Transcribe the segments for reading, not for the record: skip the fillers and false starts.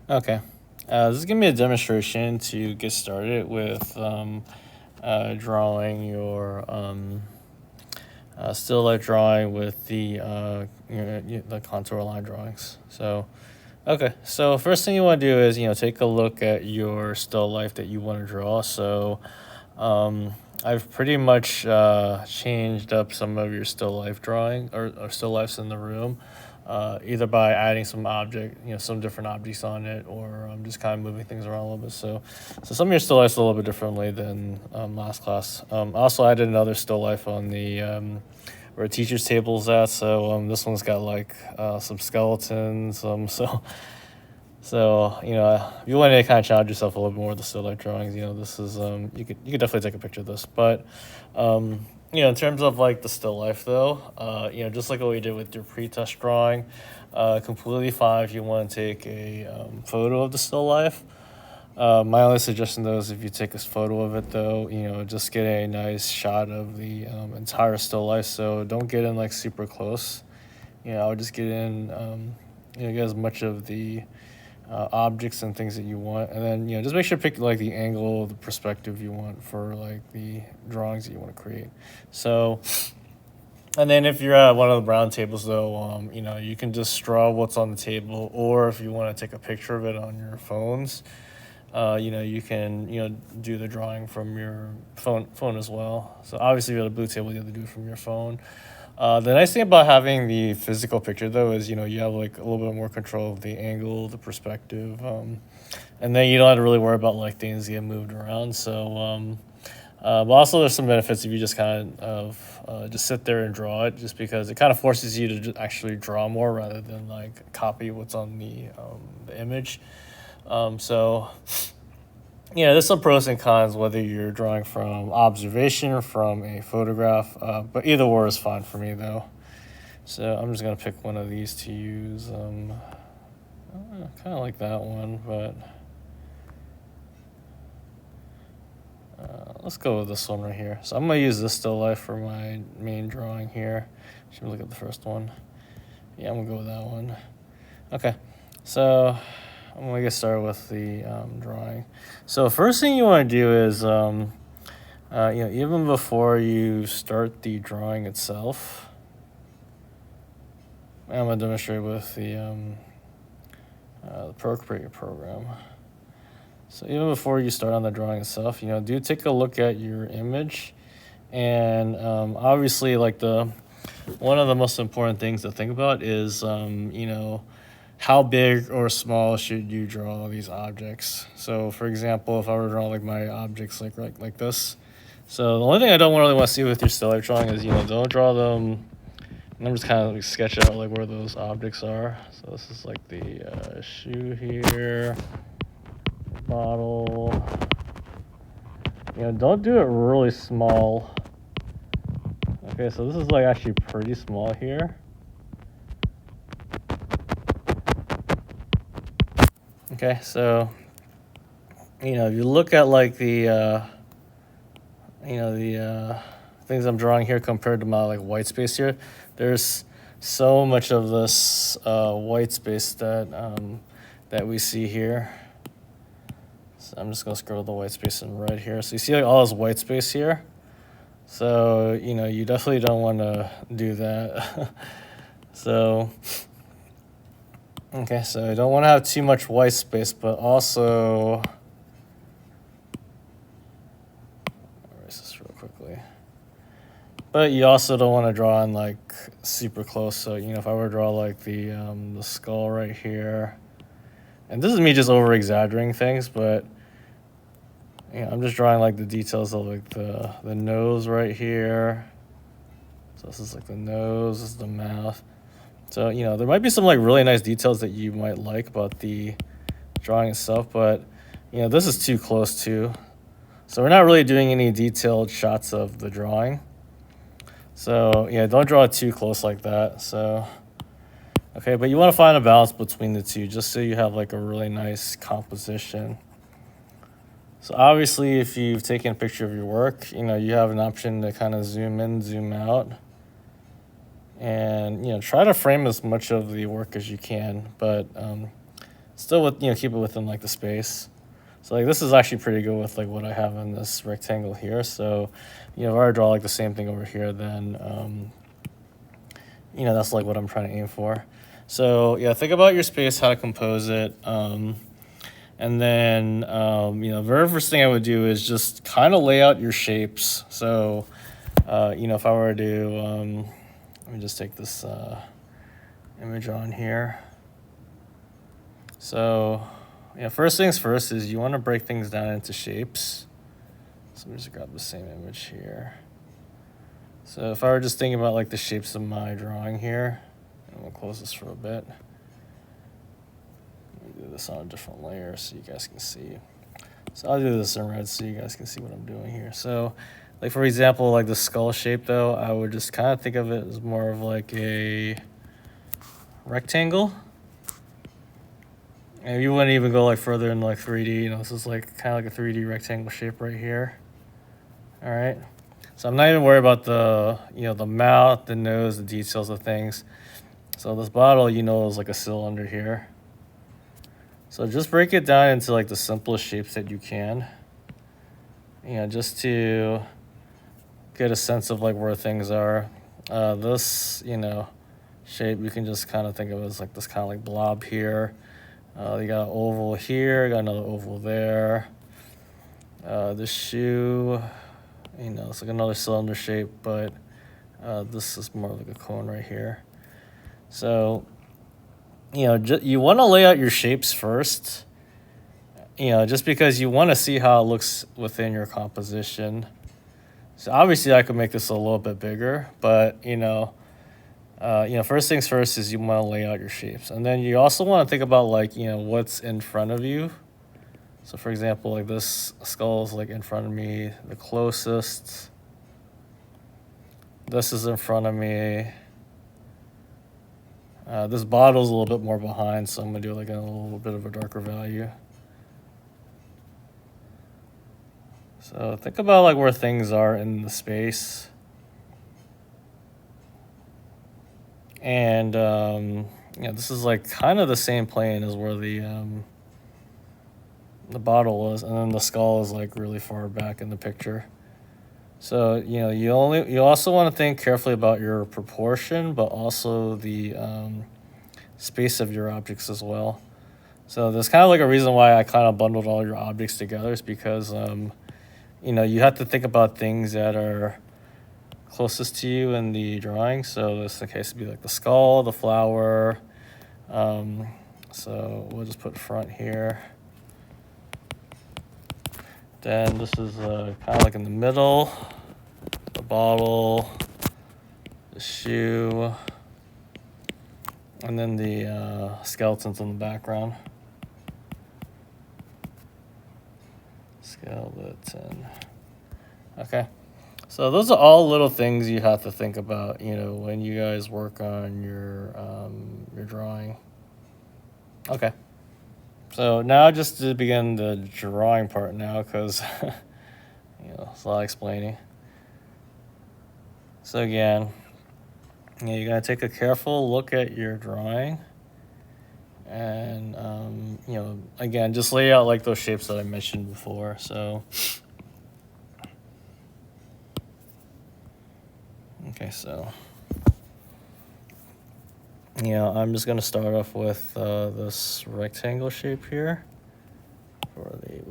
Okay. This is going to be a demonstration to get started with drawing your still life drawing with the contour line drawings. So first thing you want to do is take a look at your still life that you want to draw. So I've pretty much changed up some of your still life drawing or still lifes in the room, either by adding some different objects on it, or just kind of moving things around a little bit. So some of your still lifes a little bit differently than last class. I also added another still life on the where teacher's table's at. So this one's got like some skeletons. So if you want to kind of challenge yourself a little bit more with the still life drawings, this is you could definitely take a picture of this. But in terms of like the still life though, just like what we did with your pre-test drawing, completely fine if you want to take a photo of the still life. My only suggestion though is if you take a photo of it though, just get a nice shot of the entire still life. So don't get in like super close. I would just get in, get as much of the objects and things that you want, and then just make sure to pick like the angle, the perspective you want for like the drawings that you want to create. So, and then if you're at one of the brown tables though, you can just draw what's on the table, or if you want to take a picture of it on your phones, you can do the drawing from your phone as well. So obviously if you're at a blue table, you have to do it from your phone. The nice thing about having the physical picture though is you have like a little bit more control of the angle, the perspective, and then you don't have to really worry about like things getting moved around. But also there's some benefits if you just kind of just sit there and draw it, just because it kind of forces you to just actually draw more rather than like copy what's on the image. So there's some pros and cons whether you're drawing from observation or from a photograph, but either or is fine for me though. So I'm just gonna pick one of these to use. Kind of like that one, but let's go with this one right here. So I'm gonna use this still life for my main drawing here. Should we look at the first one? Yeah, I'm gonna go with that one. Okay, so I'm gonna get started with the drawing. So first thing you want to do is, even before you start the drawing itself, I'm gonna demonstrate with the Procreate program. So even before you start on the drawing itself, do take a look at your image, and obviously, like one of the most important things to think about is, how big or small should you draw these objects? So, for example, if I were to draw like my objects like this, so the only thing I don't really want to see with your still life drawing is don't draw them. I'm just kind of like sketch out like where those objects are. So this is like the shoe here, bottle. Don't do it really small. Okay, so this is like actually pretty small here. Okay, so if you look at like the things I'm drawing here compared to my like white space here, there's so much of this white space that we see here. So I'm just gonna scroll the white space in red here. So you see like all this white space here. So you definitely don't want to do that. So okay, so I don't want to have too much white space, but also erase this real quickly. But you also don't want to draw in like super close. So if I were to draw like the skull right here, and this is me just over exaggerating things, but I'm just drawing like the details of like the nose right here. So this is like the nose, this is the mouth. So there might be some like really nice details that you might like about the drawing itself, but this is too close too. So we're not really doing any detailed shots of the drawing. So don't draw it too close like that. So okay, but you want to find a balance between the two, just so you have like a really nice composition. So obviously, if you've taken a picture of your work, you have an option to kind of zoom in, zoom out, and try to frame as much of the work as you can. But still with, keep it within like the space. So like this is actually pretty good with like what I have in this rectangle here. So, if I draw like the same thing over here, then that's like what I'm trying to aim for. So yeah, think about your space, how to compose it, and then very first thing I would do is just kind of lay out your shapes. So if I were to let me just take this image on here. So first things first is you want to break things down into shapes. So let me just grab the same image here. So if I were just thinking about like the shapes of my drawing here, and we'll close this for a bit. Let me do this on a different layer so you guys can see. So I'll do this in red so you guys can see what I'm doing here. So like for example, like the skull shape though, I would just kind of think of it as more of like a rectangle. And you wouldn't even go like further in like 3D, this is like kind of like a 3D rectangle shape right here. All right. So I'm not even worried about the, the mouth, the nose, the details of things. So this bottle, is like a cylinder here. So just break it down into like the simplest shapes that you can. Just to get a sense of like where things are. This, shape, you can just kind of think of it as like this kind of like blob here. You got an oval here, got another oval there. This shoe, it's like another cylinder shape, but this is more like a cone right here. So, you want to lay out your shapes first, just because you want to see how it looks within your composition. So obviously I could make this a little bit bigger, but, first things first is you want to lay out your shapes. And then you also want to think about like, what's in front of you. So for example, like this skull is like in front of me, the closest. This is in front of me. This bottle's a little bit more behind, so I'm gonna do like a little bit of a darker value. So think about like where things are in the space. And this is like kind of the same plane as where the bottle was, and then the skull is like really far back in the picture. So you also want to think carefully about your proportion, but also the space of your objects as well. So there's kind of like a reason why I kind of bundled all your objects together is because you have to think about things that are closest to you in the drawing. So this in case would be like the skull, the flower. So we'll just put front here. Then this is kind of like in the middle, the bottle, the shoe, and then the skeletons in the background. Skeleton. Okay. So those are all little things you have to think about, when you guys work on your drawing. Okay. So now just to begin the drawing part now, because it's a lot of explaining. So again, you gotta take a careful look at your drawing, and again, just lay out like those shapes that I mentioned before. So okay, so I'm just gonna start off with this rectangle shape here for the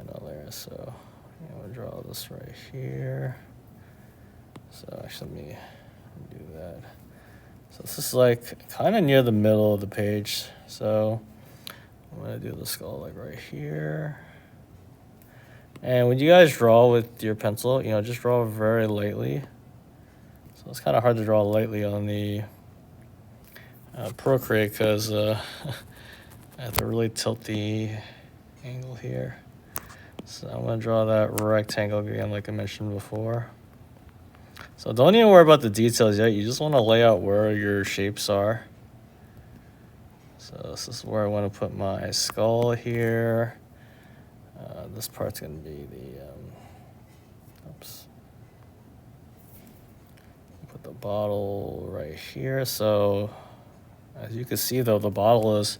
no there. So I'm gonna draw this right here. So actually, let me do that. So this is like kind of near the middle of the page. So I'm gonna do the skull like right here. And when you guys draw with your pencil, just draw very lightly. So it's kind of hard to draw lightly on the Procreate because I have to really tilt the angle here. So I'm going to draw that rectangle again like I mentioned before. So don't even worry about the details yet. You just want to lay out where your shapes are. So this is where I want to put my skull here. This part's going to be the, put the bottle right here. So As you can see though, the bottle is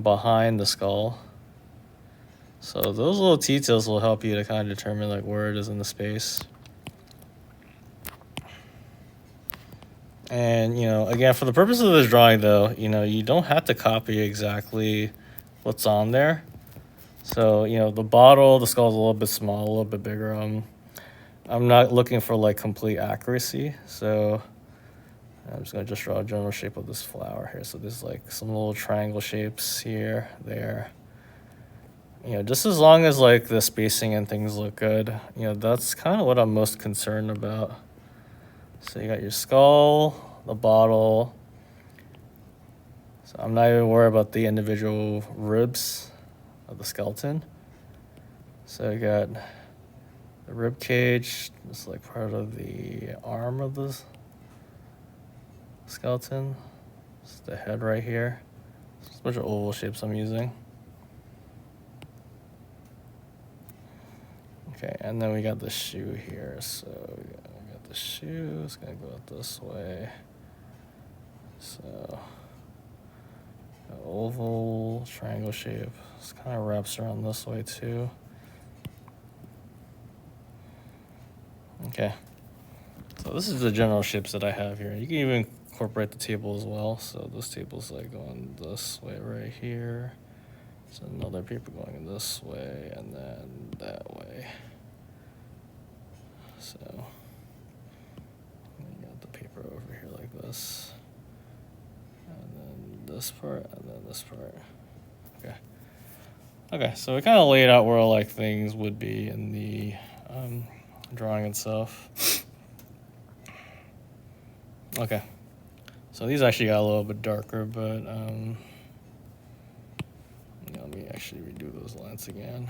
behind the skull. So those little details will help you to kind of determine like where it is in the space. And, you know, again, for the purpose of this drawing though, you know, you don't have to copy exactly what's on there. So, you know, the bottle, the skull's a little bit small, a little bit bigger. I'm not looking for like complete accuracy. So I'm just gonna draw a general shape of this flower here. So there's like some little triangle shapes here, there. You know, just as long as like the spacing and things look good, you know, that's kind of what I'm most concerned about. So you got your skull, the bottle. So I'm not even worried about the individual ribs of the skeleton. So you got the rib cage, just like part of the arm of the skeleton. It's the head right here. It's a bunch of oval shapes I'm using. Okay, and then we got the shoe here. So we got the shoe. It's gonna go out this way. So oval, triangle shape. This kind of wraps around this way too. Okay. So this is the general shapes that I have here. You can even incorporate the table as well. So this table's like going this way right here. There's another paper going this way and then that way. So you got the paper over here like this. And then this part and then this part. Okay. Okay, so we kind of laid out where like things would be in the drawing itself. Okay, so these actually got a little bit darker, but let me actually redo those lines again.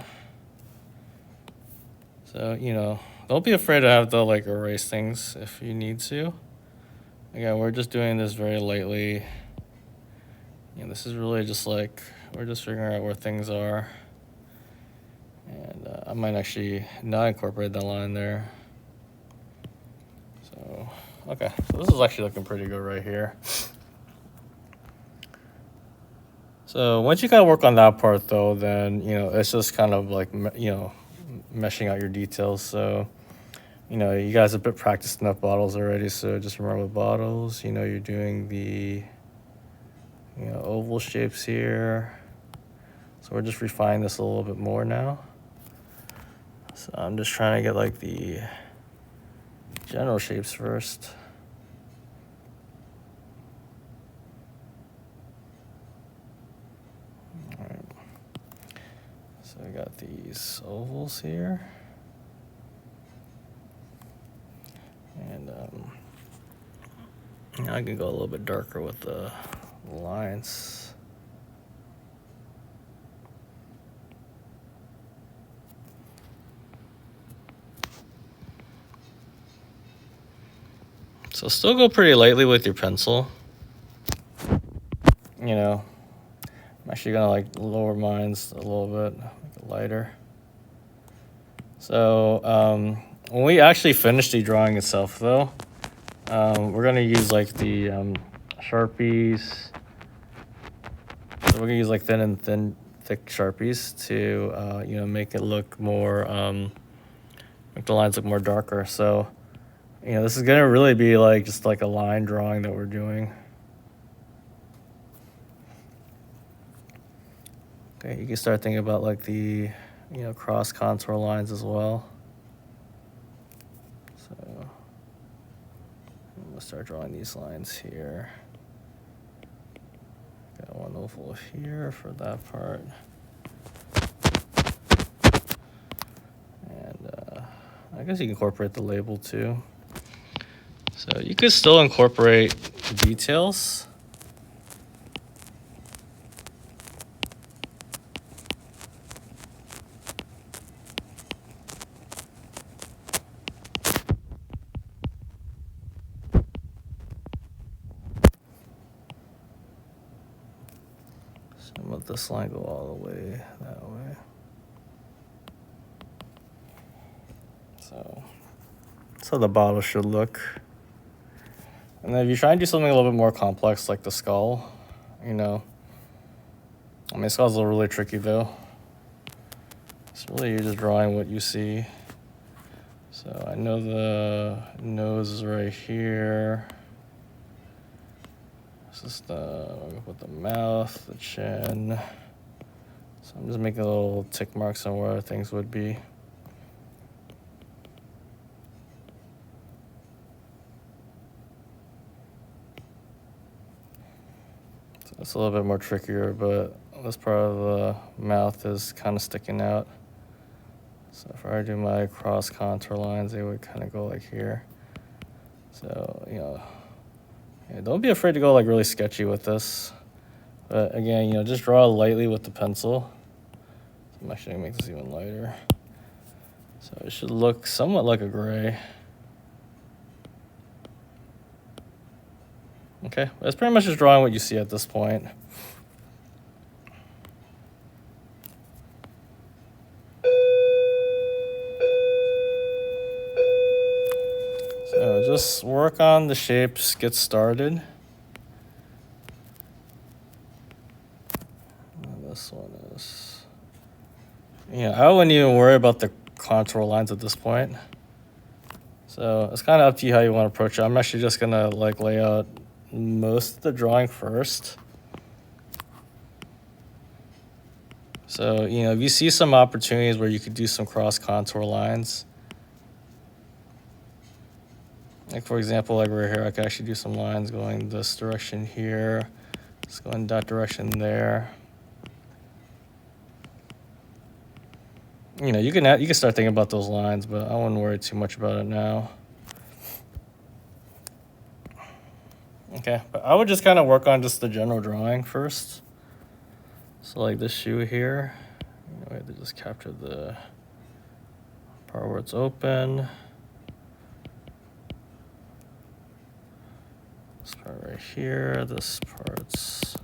So, you know, don't be afraid to have to like erase things if you need to. Again, we're just doing this very lightly. You know, this is really just like, we're just figuring out where things are. And I might actually not incorporate that line there. So, okay, so this is actually looking pretty good right here. So once you kind of work on that part though, then, you know, it's just kind of like, you know, meshing out your details. So, you know, you guys have practiced enough bottles already. So just remember with bottles, you know, you're doing the, you know, oval shapes here. So we're just refining this a little bit more now. So I'm just trying to get like the general shapes first. All right. So I got these ovals here. And I can go a little bit darker with the lines. So still go pretty lightly with your pencil. You know, I'm actually gonna like lower mines a little bit, make it lighter. So when we actually finish the drawing itself though, we're gonna use like the Sharpies. So we're gonna use like thick Sharpies to you know, make it look more, make the lines look more darker. So, you know, this is gonna really be like just like a line drawing that we're doing. Okay, you can start thinking about like the, you know, cross contour lines as well. So I'm gonna start drawing these lines here. Got one oval here for that part. And I guess you can incorporate the label too. So you could still incorporate details. So let this line go all the way that way. So the bottle should look. And then if you try and do something a little bit more complex like the skull, you know, I mean, skull's a little really tricky though. It's really you're just drawing what you see. So I know the nose is right here. This is with the mouth, the chin. So I'm just making little tick marks on where things would be. So it's a little bit more trickier, but this part of the mouth is kind of sticking out. So if I do my cross contour lines, they would kind of go like here. So, you know, yeah, don't be afraid to go like really sketchy with this. But again, you know, just draw lightly with the pencil. I'm actually gonna make this even lighter. So it should look somewhat like a gray. Okay, that's pretty much just drawing what you see at this point. So just work on the shapes, get started. And this one is, I wouldn't even worry about the contour lines at this point. So it's kind of up to you how you want to approach it. I'm actually just gonna like lay out most of the drawing first. So, if you see some opportunities where you could do some cross contour lines, like for example, like right here, I could actually do some lines going this direction here, just going that direction there. You can start thinking about those lines, but I wouldn't worry too much about it now. Okay, but I would just kind of work on just the general drawing first. So like this shoe here, we have to just capture the part where it's open. This part right here, this part's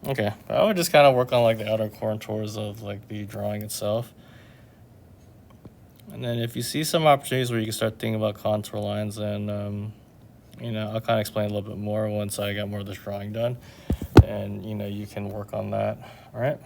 okay. I would just kind of work on like the outer contours of like the drawing itself. And then if you see some opportunities where you can start thinking about contour lines, and I'll kind of explain a little bit more once I get more of this drawing done. And you can work on that. All right.